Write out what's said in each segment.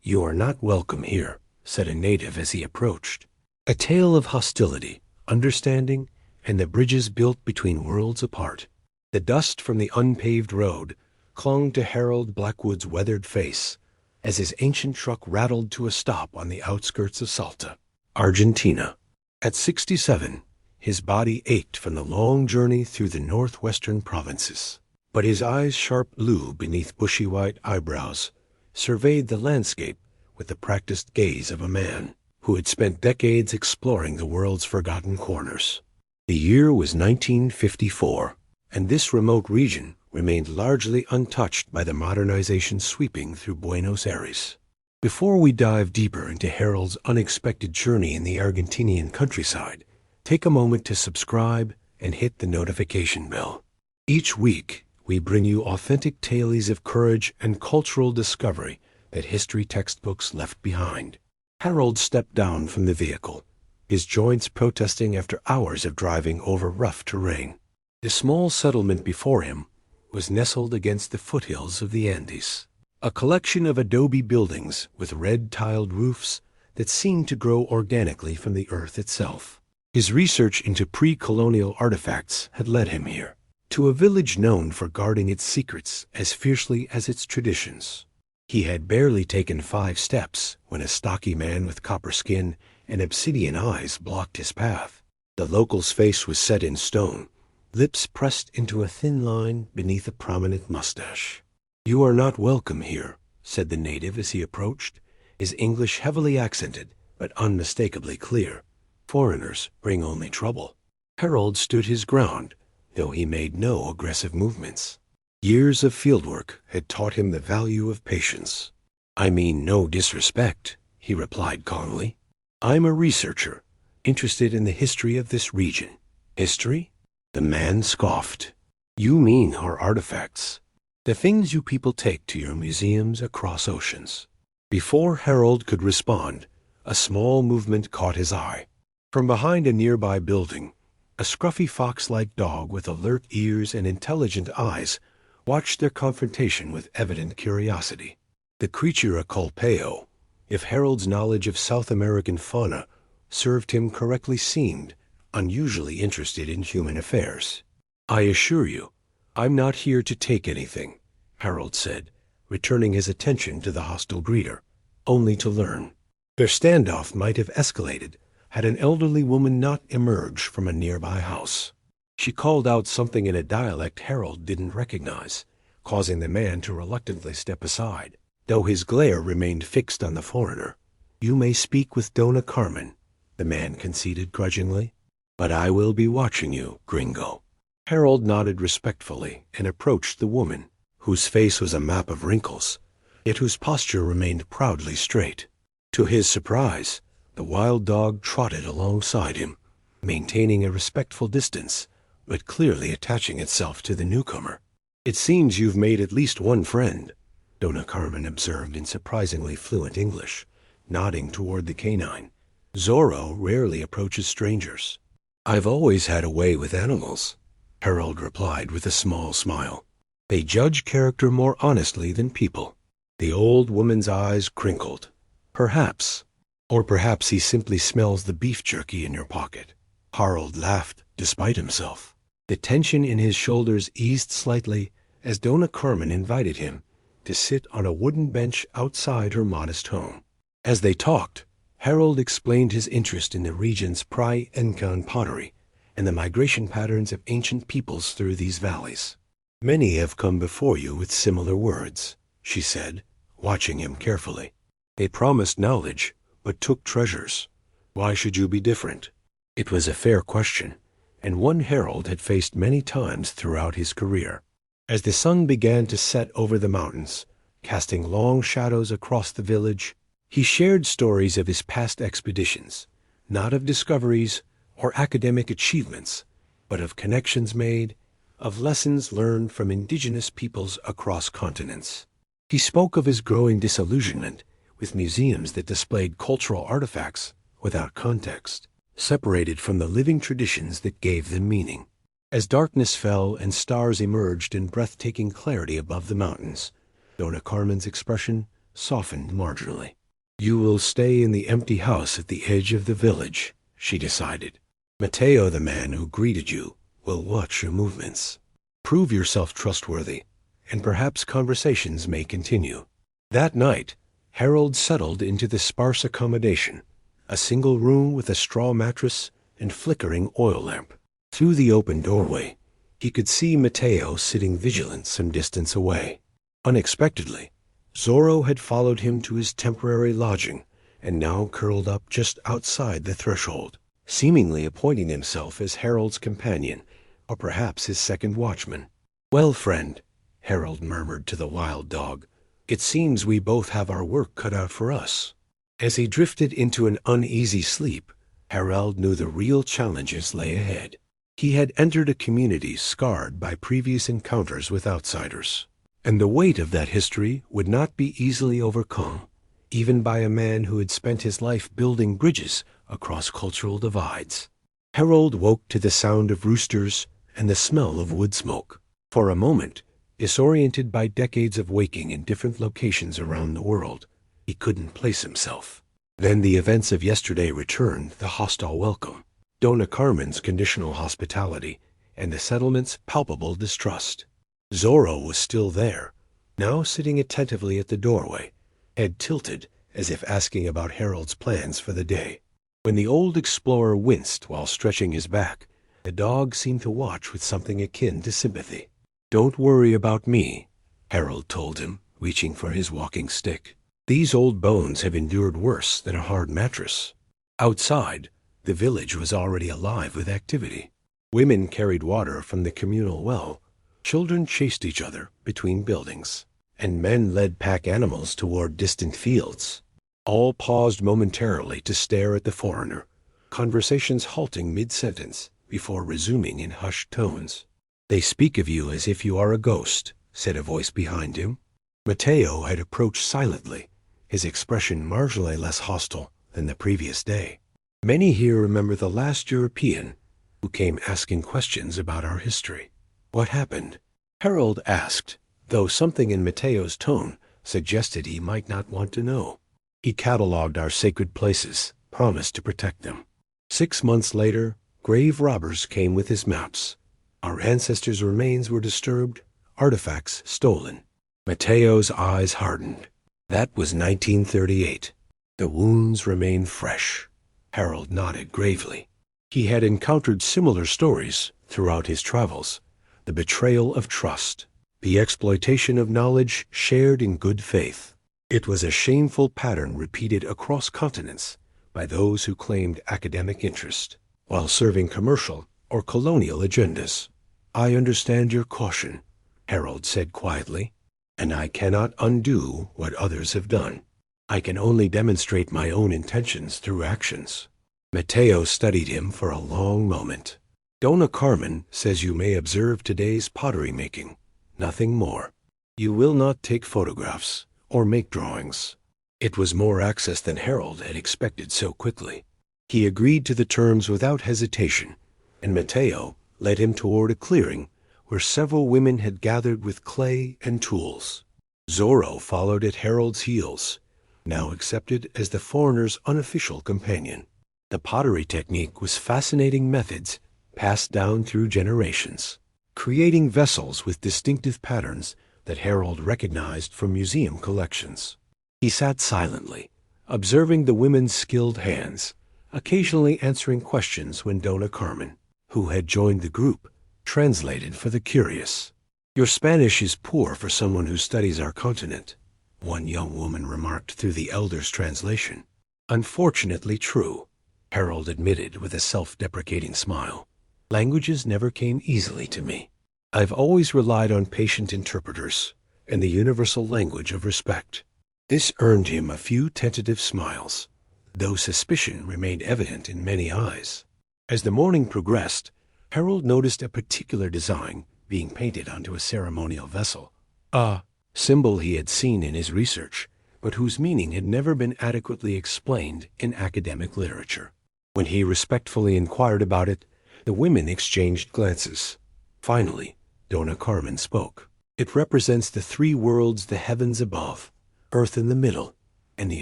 "You are not welcome here," said a native as he approached. A tale of hostility, understanding, and the bridges built between worlds apart. The dust from the unpaved road clung to Harold Blackwood's weathered face as his ancient truck rattled to a stop on the outskirts of Salta, Argentina. At 67, his body ached from the long journey through the northwestern provinces, but his eyes, sharp blue beneath bushy white eyebrows, surveyed the landscape with the practiced gaze of a man who had spent decades exploring the world's forgotten corners. The year was 1954, and this remote region remained largely untouched by the modernization sweeping through Buenos Aires. Before we dive deeper into Harold's unexpected journey in the Argentinian countryside, take a moment to subscribe and hit the notification bell. Each week, we bring you authentic tales of courage and cultural discovery that history textbooks left behind. Harold stepped down from the vehicle, his joints protesting after hours of driving over rough terrain. The small settlement before him was nestled against the foothills of the Andes, a collection of adobe buildings with red-tiled roofs that seemed to grow organically from the earth itself. His research into pre-colonial artifacts had led him here, to a village known for guarding its secrets as fiercely as its traditions. He had barely taken 5 steps when a stocky man with copper skin and obsidian eyes blocked his path. The local's face was set in stone, lips pressed into a thin line beneath a prominent mustache. "You are not welcome here," said the native as he approached, his English heavily accented but unmistakably clear. "Foreigners bring only trouble." Harold stood his ground, though he made no aggressive movements. Years of fieldwork had taught him the value of patience. "I mean no disrespect," he replied calmly. "I'm a researcher, interested in the history of this region." "History?" The man scoffed. "You mean our artifacts, the things you people take to your museums across oceans." Before Harold could respond, a small movement caught his eye. From behind a nearby building, a scruffy fox-like dog with alert ears and intelligent eyes watched their confrontation with evident curiosity. The creature, a colpeo, if Harold's knowledge of South American fauna served him correctly, seemed unusually interested in human affairs. "I assure you, I'm not here to take anything," Harold said, returning his attention to the hostile greeter, "only to learn." Their standoff might have escalated had an elderly woman not emerged from a nearby house. She called out something in a dialect Harold didn't recognize, causing the man to reluctantly step aside, though his glare remained fixed on the foreigner. "You may speak with Dona Carmen," the man conceded grudgingly. "But I will be watching you, gringo." Harold nodded respectfully and approached the woman, whose face was a map of wrinkles, yet whose posture remained proudly straight. To his surprise, the wild dog trotted alongside him, maintaining a respectful distance, but clearly attaching itself to the newcomer. "It seems you've made at least one friend," Dona Carmen observed in surprisingly fluent English, nodding toward the canine. "Zorro rarely approaches strangers." "I've always had a way with animals," Harold replied with a small smile. "They judge character more honestly than people." The old woman's eyes crinkled. "Perhaps. Or perhaps he simply smells the beef jerky in your pocket." Harold laughed despite himself. The tension in his shoulders eased slightly as Dona Carmen invited him to sit on a wooden bench outside her modest home. As they talked, Harold explained his interest in the region's pre-Incan pottery and the migration patterns of ancient peoples through these valleys. "Many have come before you with similar words," she said, watching him carefully. "They promised knowledge, but took treasures. Why should you be different?" It was a fair question, and one Harold had faced many times throughout his career. As the sun began to set over the mountains, casting long shadows across the village, he shared stories of his past expeditions, not of discoveries or academic achievements, but of connections made, of lessons learned from indigenous peoples across continents. He spoke of his growing disillusionment with museums that displayed cultural artifacts without context, separated from the living traditions that gave them meaning. As darkness fell and stars emerged in breathtaking clarity above the mountains, Dona Carmen's expression softened marginally. "You will stay in the empty house at the edge of the village," she decided. "Matteo, the man who greeted you, will watch your movements. Prove yourself trustworthy, and perhaps conversations may continue." That night, Harold settled into the sparse accommodation, a single room with a straw mattress and flickering oil lamp. Through the open doorway, he could see Matteo sitting vigilant some distance away. Unexpectedly, Zorro had followed him to his temporary lodging and now curled up just outside the threshold, seemingly appointing himself as Harold's companion, or perhaps his second watchman. "Well, friend," Harold murmured to the wild dog, "it seems we both have our work cut out for us." As he drifted into an uneasy sleep, Harold knew the real challenges lay ahead. He had entered a community scarred by previous encounters with outsiders, and the weight of that history would not be easily overcome, even by a man who had spent his life building bridges across cultural divides. Harold woke to the sound of roosters and the smell of wood smoke. For a moment, disoriented by decades of waking in different locations around the world, he couldn't place himself. Then the events of yesterday returned, the hostile welcome, Dona Carmen's conditional hospitality, and the settlement's palpable distrust. Zorro was still there, now sitting attentively at the doorway, head tilted as if asking about Harold's plans for the day. When the old explorer winced while stretching his back, the dog seemed to watch with something akin to sympathy. "Don't worry about me," Harold told him, reaching for his walking stick. "These old bones have endured worse than a hard mattress." Outside, the village was already alive with activity. Women carried water from the communal well, children chased each other between buildings, and men led pack animals toward distant fields. All paused momentarily to stare at the foreigner, conversations halting mid-sentence before resuming in hushed tones. "They speak of you as if you are a ghost," said a voice behind him. Matteo had approached silently, his expression marginally less hostile than the previous day. "Many here remember the last European who came asking questions about our history." "What happened?" Harold asked, though something in Matteo's tone suggested he might not want to know. "He catalogued our sacred places, promised to protect them. 6 months later, grave robbers came with his maps. Our ancestors' remains were disturbed, artifacts stolen." Matteo's eyes hardened. That was 1938. The wounds remained fresh. Harold nodded gravely. He had encountered similar stories throughout his travels: the betrayal of trust, the exploitation of knowledge shared in good faith. It was a shameful pattern repeated across continents by those who claimed academic interest while serving commercial or colonial agendas. "I understand your caution," Harold said quietly, "and I cannot undo what others have done. I can only demonstrate my own intentions through actions." Matteo studied him for a long moment. "Dona Carmen says you may observe today's pottery making, nothing more. You will not take photographs or make drawings." It was more access than Harold had expected so quickly. He agreed to the terms without hesitation, and Matteo led him toward a clearing where several women had gathered with clay and tools. Zorro followed at Harold's heels, now accepted as the foreigner's unofficial companion. The pottery technique was fascinating methods passed down through generations, creating vessels with distinctive patterns that Harold recognized from museum collections. He sat silently, observing the women's skilled hands, occasionally answering questions when Dona Carmen, who had joined the group, translated for the curious. "Your Spanish is poor for someone who studies our continent," one young woman remarked through the elder's translation. "Unfortunately true," Harold admitted with a self-deprecating smile. "Languages never came easily to me. I've always relied on patient interpreters and the universal language of respect." This earned him a few tentative smiles, though suspicion remained evident in many eyes. As the morning progressed, Harold noticed a particular design being painted onto a ceremonial vessel, a symbol he had seen in his research, but whose meaning had never been adequately explained in academic literature. When he respectfully inquired about it, the women exchanged glances. Finally, Dona Carmen spoke. "It represents the 3 worlds, the heavens above, earth in the middle, and the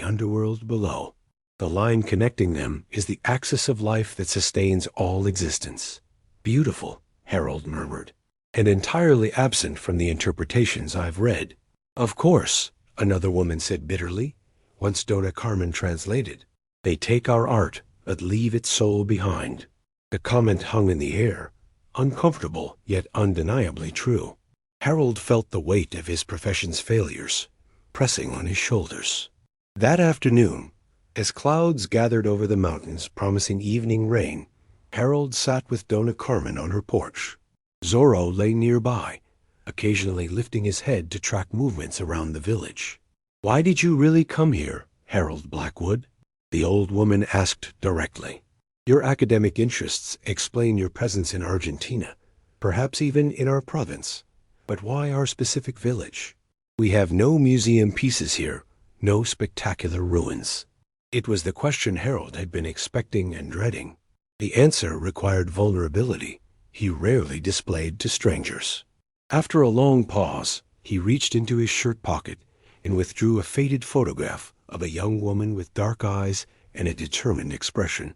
underworld below. The line connecting them is the axis of life that sustains all existence. Beautiful, Harold murmured, and entirely absent from the interpretations I've read. Of course, another woman said bitterly, once Dona Carmen translated. They take our art, but leave its soul behind. The comment hung in the air, uncomfortable yet undeniably true. Harold felt the weight of his profession's failures pressing on his shoulders. That afternoon, as clouds gathered over the mountains promising evening rain, Harold sat with Dona Carmen on her porch. Zorro lay nearby, occasionally lifting his head to track movements around the village. "Why did you really come here, Harold Blackwood?" the old woman asked directly. "Your academic interests explain your presence in Argentina, perhaps even in our province. But why our specific village? We have no museum pieces here, no spectacular ruins." It was the question Harold had been expecting and dreading. The answer required vulnerability he rarely displayed to strangers. After a long pause, he reached into his shirt pocket and withdrew a faded photograph of a young woman with dark eyes and a determined expression.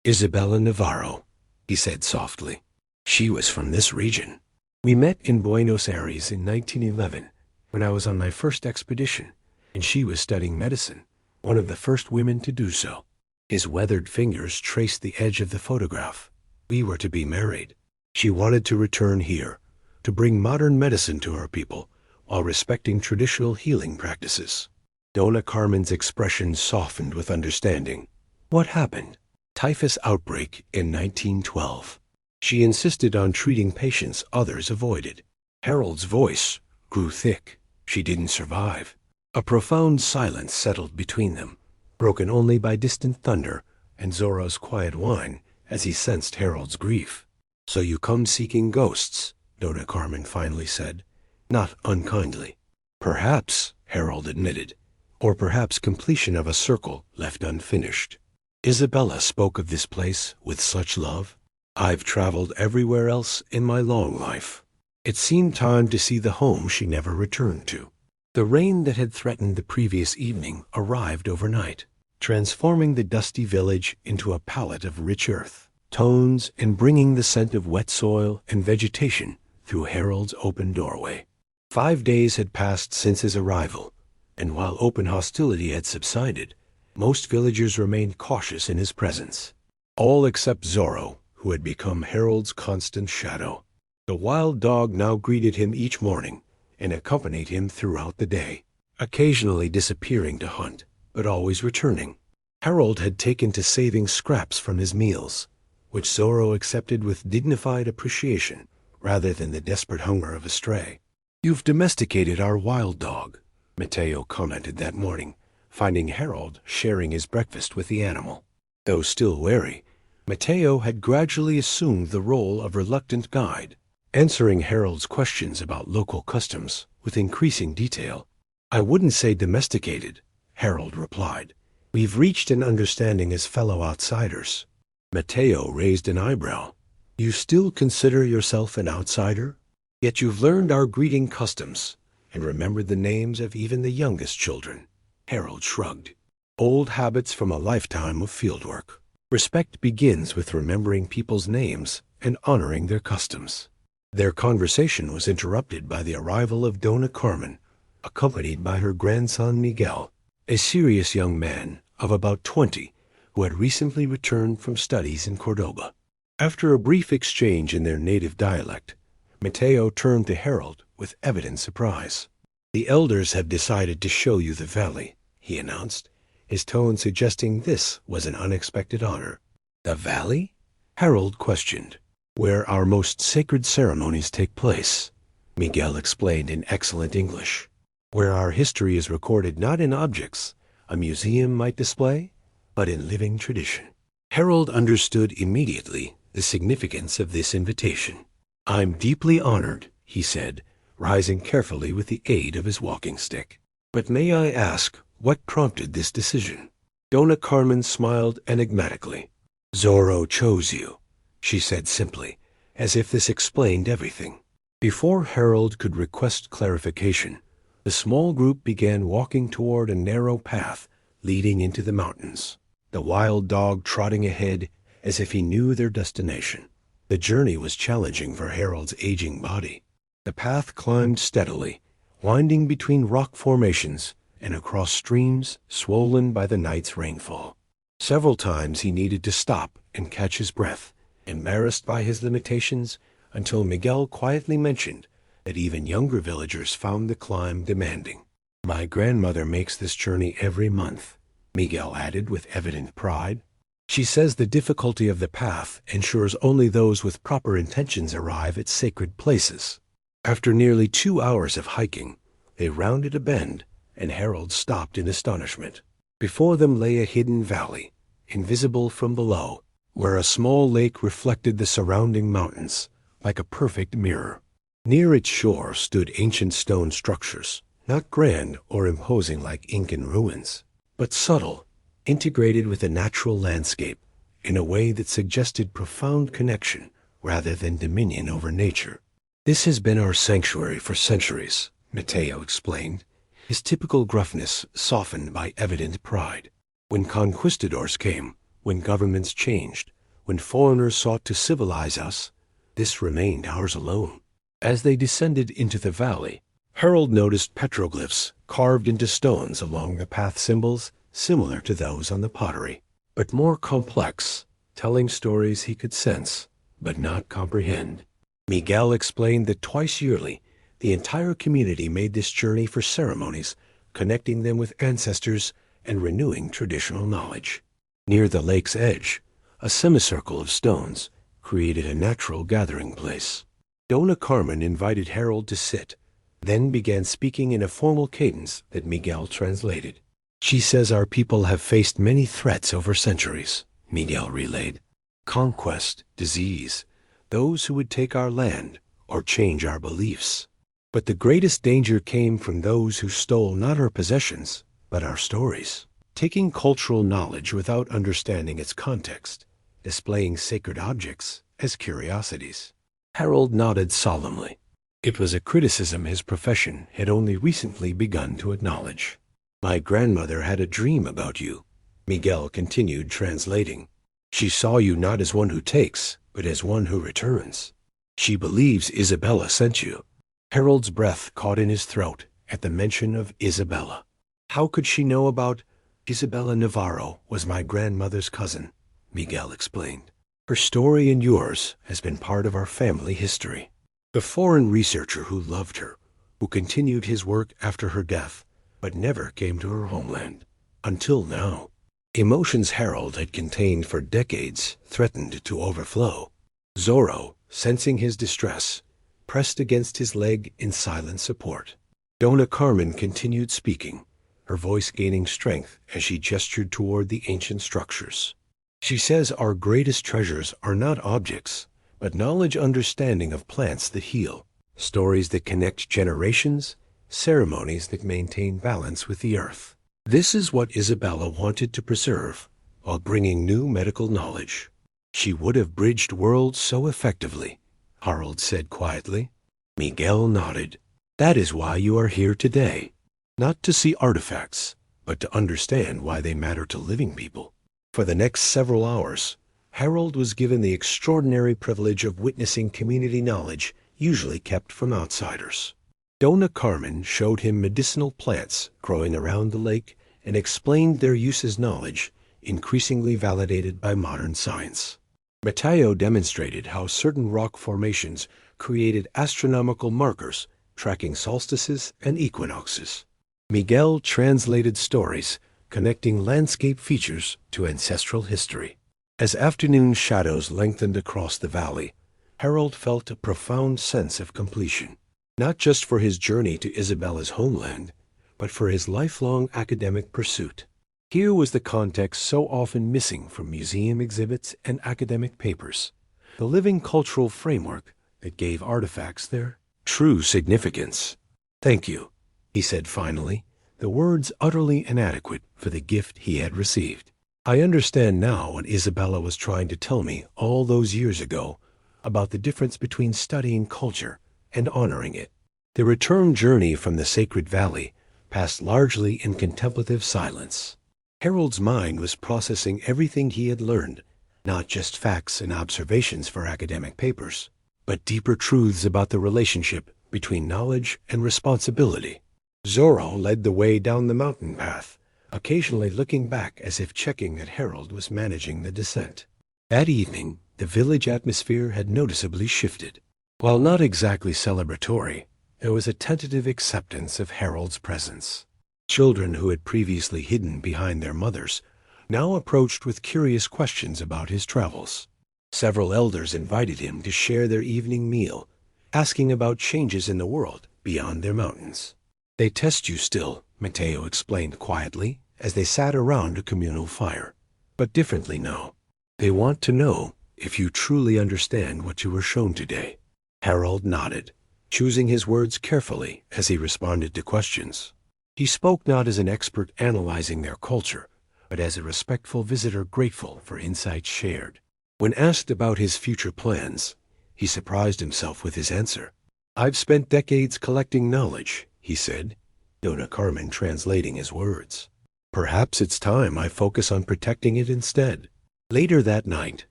"Isabella Navarro," he said softly. "She was from this region. We met in Buenos Aires in 1911 when I was on my first expedition, and she was studying medicine, one of the first women to do so." His weathered fingers traced the edge of the photograph. "We were to be married. She wanted to return here, to bring modern medicine to our people, while respecting traditional healing practices." Dona Carmen's expression softened with understanding. "What happened?" "Typhus outbreak in 1912. She insisted on treating patients others avoided." Harold's voice grew thick. "She didn't survive." A profound silence settled between them, broken only by distant thunder and Zorro's quiet whine as he sensed Harold's grief. "So you come seeking ghosts," Dona Carmen finally said, not unkindly. "Perhaps," Harold admitted, "or perhaps completion of a circle left unfinished. Isabella spoke of this place with such love. I've traveled everywhere else in my long life." It seemed time to see the home she never returned to. The rain that had threatened the previous evening arrived overnight, transforming the dusty village into a palette of rich earth tones and bringing the scent of wet soil and vegetation through Harold's open doorway. 5 days had passed since his arrival, and while open hostility had subsided, most villagers remained cautious in his presence. All except Zorro, who had become Harold's constant shadow. The wild dog now greeted him each morning and accompanied him throughout the day, occasionally disappearing to hunt, but always returning. Harold had taken to saving scraps from his meals, which Zorro accepted with dignified appreciation rather than the desperate hunger of a stray. "You've domesticated our wild dog," Mateo commented that morning, finding Harold sharing his breakfast with the animal. Though still wary, Mateo had gradually assumed the role of reluctant guide, answering Harold's questions about local customs with increasing detail. "I wouldn't say domesticated," Harold replied. "We've reached an understanding as fellow outsiders." Mateo raised an eyebrow. "You still consider yourself an outsider? Yet you've learned our greeting customs and remembered the names of even the youngest children." Harold shrugged. "Old habits from a lifetime of fieldwork. Respect begins with remembering people's names and honoring their customs." Their conversation was interrupted by the arrival of Dona Carmen, accompanied by her grandson Miguel, a serious young man of about 20 who had recently returned from studies in Córdoba. After a brief exchange in their native dialect, Mateo turned to Harold with evident surprise. "The elders have decided to show you the valley," he announced, his tone suggesting this was an unexpected honor. "The valley?" Harold questioned. "Where our most sacred ceremonies take place," Miguel explained in excellent English. "Where our history is recorded not in objects a museum might display, but in living tradition." Harold understood immediately the significance of this invitation. "I'm deeply honored," he said, rising carefully with the aid of his walking stick. "But may I ask what prompted this decision?" Dona Carmen smiled enigmatically. "Zorro chose you," she said simply, as if this explained everything. Before Harold could request clarification, The small group began walking toward a narrow path leading into the mountains, the wild dog trotting ahead as if he knew their destination. The journey was challenging for Harold's aging body. The path climbed steadily, winding between rock formations and across streams swollen by the night's rainfall. Several times he needed to stop and catch his breath, embarrassed by his limitations, until Miguel quietly mentioned that even younger villagers found the climb demanding. "My grandmother makes this journey every month," Miguel added with evident pride. "She says the difficulty of the path ensures only those with proper intentions arrive at sacred places." After nearly 2 hours of hiking, they rounded a bend, and Harold stopped in astonishment. Before them lay a hidden valley, invisible from below, where a small lake reflected the surrounding mountains like a perfect mirror. Near its shore stood ancient stone structures, not grand or imposing like Incan ruins, but subtle, integrated with the natural landscape in a way that suggested profound connection rather than dominion over nature. "This has been our sanctuary for centuries," Mateo explained, his typical gruffness softened by evident pride. "When conquistadors came, when governments changed, when foreigners sought to civilize us, this remained ours alone." As they descended into the valley, Harold noticed petroglyphs carved into stones along the path symbols similar to those on the pottery, but more complex, telling stories he could sense but not comprehend. Miguel explained that twice yearly, the entire community made this journey for ceremonies, connecting them with ancestors and renewing traditional knowledge. Near the lake's edge, a semicircle of stones created a natural gathering place. Dona Carmen invited Harold to sit, then began speaking in a formal cadence that Miguel translated. "She says our people have faced many threats over centuries," Miguel relayed. "Conquest, disease, those who would take our land or change our beliefs. But the greatest danger came from those who stole not our possessions, but our stories, taking cultural knowledge without understanding its context, displaying sacred objects as curiosities." Harold nodded solemnly. It was a criticism his profession had only recently begun to acknowledge. "My grandmother had a dream about you," Miguel continued translating. "She saw you not as one who takes, but as one who returns. She believes Isabella sent you." Harold's breath caught in his throat at the mention of Isabella. "How could she know about—" "Isabella Navarro was my grandmother's cousin," Miguel explained. "Her story and yours has been part of our family history." The foreign researcher who loved her, who continued his work after her death, but never came to her homeland. Until now. Emotions Harold had contained for decades threatened to overflow. Zorro, sensing his distress, pressed against his leg in silent support. Dona Carmen continued speaking, her voice gaining strength as she gestured toward the ancient structures. "She says our greatest treasures are not objects, but understanding of plants that heal, stories that connect generations, ceremonies that maintain balance with the earth. This is what Isabella wanted to preserve while bringing new medical knowledge. She would have bridged worlds so effectively," Harold said quietly. Miguel nodded. "That is why you are here today, not to see artifacts, but to understand why they matter to living people." For the next several hours, Harold was given the extraordinary privilege of witnessing community knowledge usually kept from outsiders. Dona Carmen showed him medicinal plants growing around the lake and explained their uses, knowledge increasingly validated by modern science. Mateo demonstrated how certain rock formations created astronomical markers tracking solstices and equinoxes. Miguel translated stories connecting landscape features to ancestral history. As afternoon shadows lengthened across the valley, Harold felt a profound sense of completion, not just for his journey to Isabella's homeland, but for his lifelong academic pursuit. Here was the context so often missing from museum exhibits and academic papers, the living cultural framework that gave artifacts their true significance. "Thank you," he said finally, the words utterly inadequate for the gift he had received. "I understand now what Isabella was trying to tell me all those years ago about the difference between studying culture and honoring it. The return journey from the sacred valley passed largely in contemplative silence. Harold's mind was processing everything he had learned, not just facts and observations for academic papers, but deeper truths about the relationship between knowledge and responsibility. Zorro led the way down the mountain path, occasionally looking back as if checking that Harold was managing the descent. That evening, the village atmosphere had noticeably shifted. While not exactly celebratory, there was a tentative acceptance of Harold's presence. Children who had previously hidden behind their mothers now approached with curious questions about his travels. Several elders invited him to share their evening meal, asking about changes in the world beyond their mountains. "They test you still," Mateo explained quietly as they sat around a communal fire, "but differently now. They want to know if you truly understand what you were shown today." Harold nodded, choosing his words carefully as he responded to questions. He spoke not as an expert analyzing their culture, but as a respectful visitor grateful for insights shared. When asked about his future plans, he surprised himself with his answer. "I've spent decades collecting knowledge," he said, Dona Carmen translating his words. "Perhaps it's time I focus on protecting it instead." Later that night,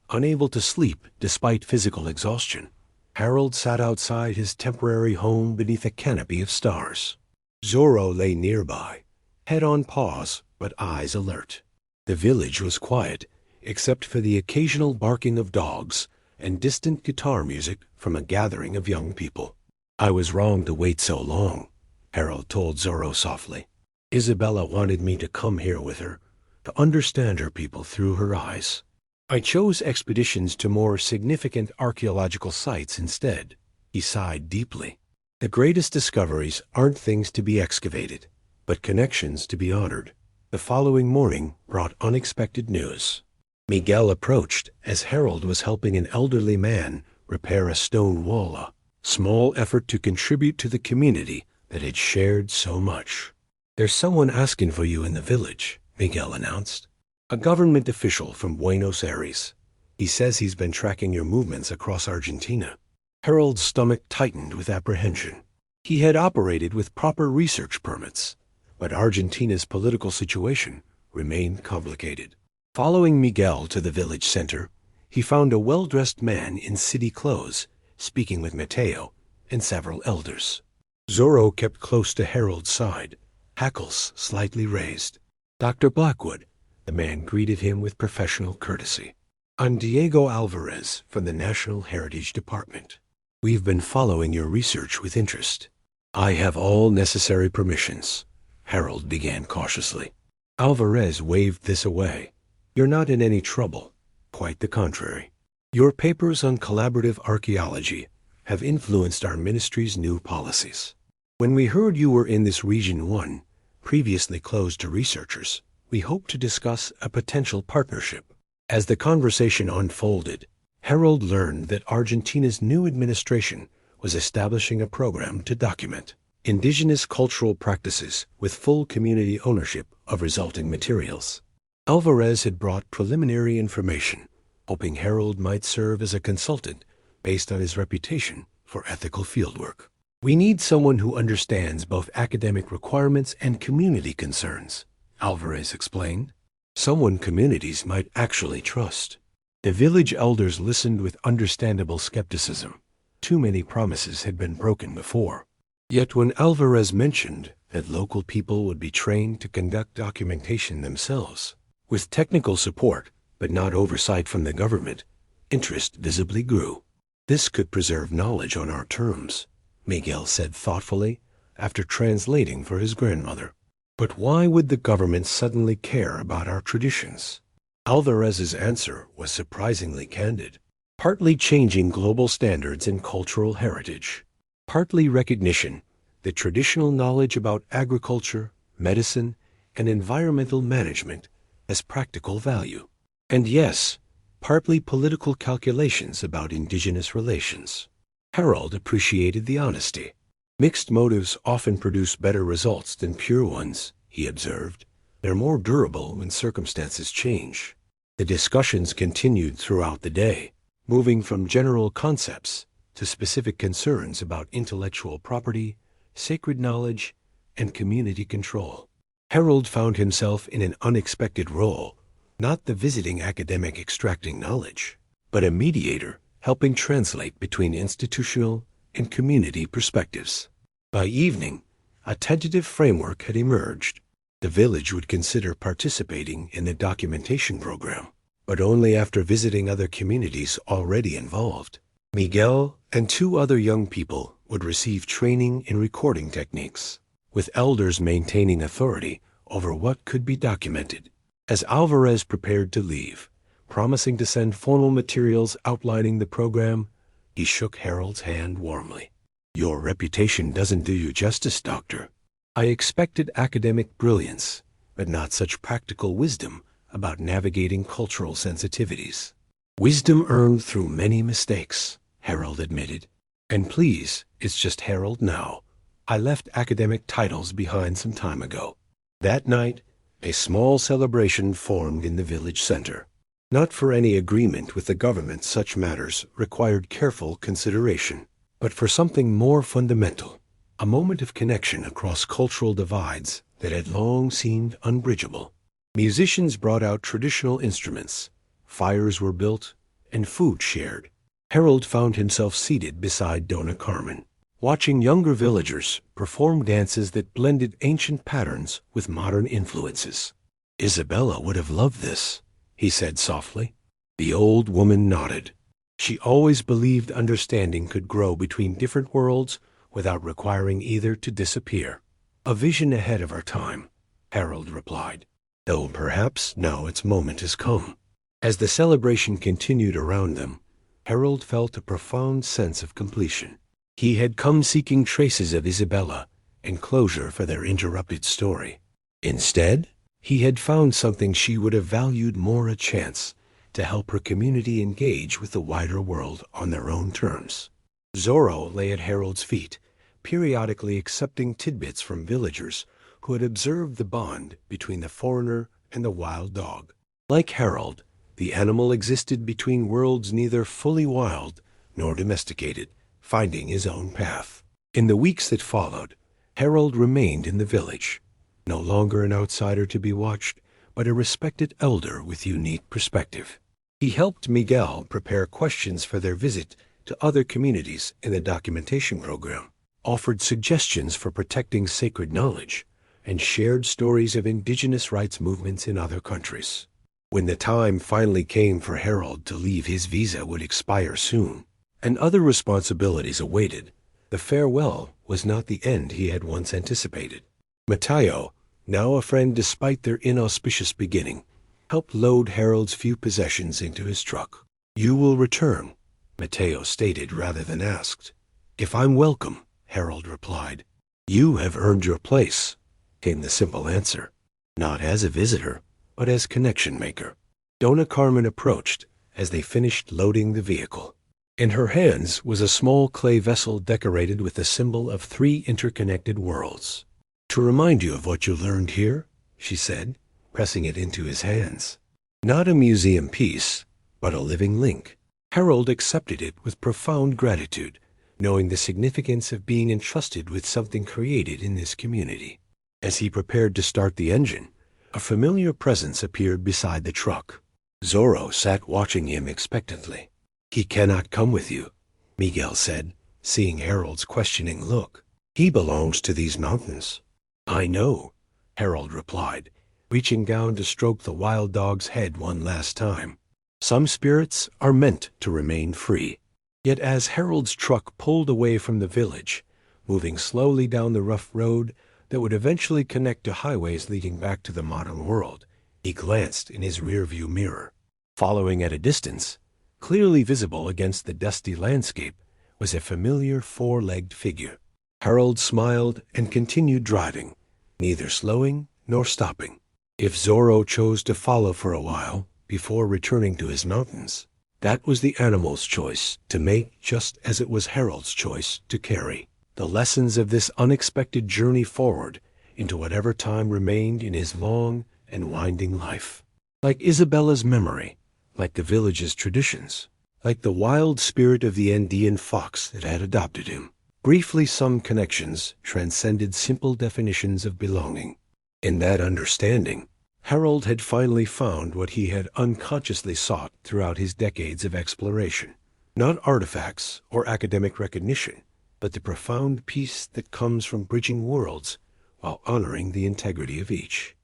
unable to sleep despite physical exhaustion, Harold sat outside his temporary home beneath a canopy of stars. Zorro lay nearby, head on paws but eyes alert. The village was quiet, except for the occasional barking of dogs and distant guitar music from a gathering of young people. "I was wrong to wait so long," Harold told Zorro softly. "Isabella wanted me to come here with her, to understand her people through her eyes. I chose expeditions to more significant archaeological sites instead." He sighed deeply. "The greatest discoveries aren't things to be excavated, but connections to be honored." The following morning brought unexpected news. Miguel approached as Harold was helping an elderly man repair a stone wall, a small effort to contribute to the community that had shared so much. "There's someone asking for you in the village," Miguel announced. "A government official from Buenos Aires. He says he's been tracking your movements across Argentina." Harold's stomach tightened with apprehension. He had operated with proper research permits, but Argentina's political situation remained complicated. Following Miguel to the village center, he found a well-dressed man in city clothes speaking with Mateo and several elders. Zorro kept close to Harold's side, hackles slightly raised. "Dr. Blackwood," the man greeted him with professional courtesy. "I'm Diego Alvarez from the National Heritage Department. We've been following your research with interest." "I have all necessary permissions," Harold began cautiously. Alvarez waved this away. "You're not in any trouble. Quite the contrary. Your papers on collaborative archaeology have influenced our ministry's new policies. When we heard you were in this Region 1, previously closed to researchers, we hoped to discuss a potential partnership." As the conversation unfolded, Harold learned that Argentina's new administration was establishing a program to document indigenous cultural practices with full community ownership of resulting materials. Alvarez had brought preliminary information, hoping Harold might serve as a consultant based on his reputation for ethical fieldwork. "We need someone who understands both academic requirements and community concerns," Alvarez explained. "Someone communities might actually trust." The village elders listened with understandable skepticism. Too many promises had been broken before. Yet when Alvarez mentioned that local people would be trained to conduct documentation themselves, with technical support but not oversight from the government, interest visibly grew. "This could preserve knowledge on our terms," Miguel said thoughtfully after translating for his grandmother. "But why would the government suddenly care about our traditions?" Alvarez's answer was surprisingly candid. "Partly changing global standards in cultural heritage, partly recognition that traditional knowledge about agriculture, medicine, and environmental management has practical value. And yes, partly political calculations about indigenous relations." Harold appreciated the honesty. "Mixed motives often produce better results than pure ones," he observed. "They're more durable when circumstances change." The discussions continued throughout the day, moving from general concepts to specific concerns about intellectual property, sacred knowledge, and community control. Harold found himself in an unexpected role, not the visiting academic extracting knowledge, but a mediator helping translate between institutional and community perspectives. By evening, a tentative framework had emerged. The village would consider participating in the documentation program, but only after visiting other communities already involved. Miguel and 2 other young people would receive training in recording techniques, with elders maintaining authority over what could be documented. As Alvarez prepared to leave, promising to send formal materials outlining the program, he shook Harold's hand warmly. "Your reputation doesn't do you justice, Doctor. I expected academic brilliance, but not such practical wisdom about navigating cultural sensitivities." "Wisdom earned through many mistakes," Harold admitted. "And please, it's just Harold now. I left academic titles behind some time ago." That night, a small celebration formed in the village center. Not for any agreement with the government, such matters required careful consideration, but for something more fundamental, a moment of connection across cultural divides that had long seemed unbridgeable. Musicians brought out traditional instruments, fires were built, and food shared. Harold found himself seated beside Dona Carmen, watching younger villagers perform dances that blended ancient patterns with modern influences. "Isabella would have loved this," he said softly. The old woman nodded. She always believed understanding could grow between different worlds without requiring either to disappear. "A vision ahead of our time," Harold replied, "though perhaps now its moment has come." As the celebration continued around them, Harold felt a profound sense of completion. He had come seeking traces of Isabella and closure for their interrupted story. Instead, he had found something she would have valued more: a chance to help her community engage with the wider world on their own terms. Zorro lay at Harold's feet, periodically accepting tidbits from villagers who had observed the bond between the foreigner and the wild dog. Like Harold, the animal existed between worlds neither fully wild nor domesticated, finding his own path. In the weeks that followed, Harold remained in the village, no longer an outsider to be watched, but a respected elder with unique perspective. He helped Miguel prepare questions for their visit to other communities in the documentation program, offered suggestions for protecting sacred knowledge, and shared stories of indigenous rights movements in other countries. When the time finally came for Harold to leave, his visa would expire soon, and other responsibilities awaited. The farewell was not the end he had once anticipated. Mateo, now a friend despite their inauspicious beginning, helped load Harold's few possessions into his truck. "You will return," Mateo stated rather than asked. "If I'm welcome," Harold replied. "You have earned your place," came the simple answer. "Not as a visitor, but as connection maker." Dona Carmen approached as they finished loading the vehicle. In her hands was a small clay vessel decorated with the symbol of 3 interconnected worlds. "To remind you of what you learned here," she said, pressing it into his hands. Not a museum piece, but a living link. Harold accepted it with profound gratitude, knowing the significance of being entrusted with something created in this community. As he prepared to start the engine, a familiar presence appeared beside the truck. Zorro sat watching him expectantly. "He cannot come with you," Miguel said, seeing Harold's questioning look. "He belongs to these mountains." "I know," Harold replied, reaching down to stroke the wild dog's head one last time. "Some spirits are meant to remain free." Yet as Harold's truck pulled away from the village, moving slowly down the rough road that would eventually connect to highways leading back to the modern world, he glanced in his rearview mirror. Following at a distance, clearly visible against the dusty landscape, was a familiar 4-legged figure. Harold smiled and continued driving, neither slowing nor stopping. If Zorro chose to follow for a while before returning to his mountains, that was the animal's choice to make, just as it was Harold's choice to carry. The lessons of this unexpected journey forward into whatever time remained in his long and winding life. Like Isabella's memory, like the village's traditions, like the wild spirit of the Andean fox that had adopted him. Briefly, some connections transcended simple definitions of belonging. In that understanding, Harold had finally found what he had unconsciously sought throughout his decades of exploration. Not artifacts or academic recognition, but the profound peace that comes from bridging worlds while honoring the integrity of each.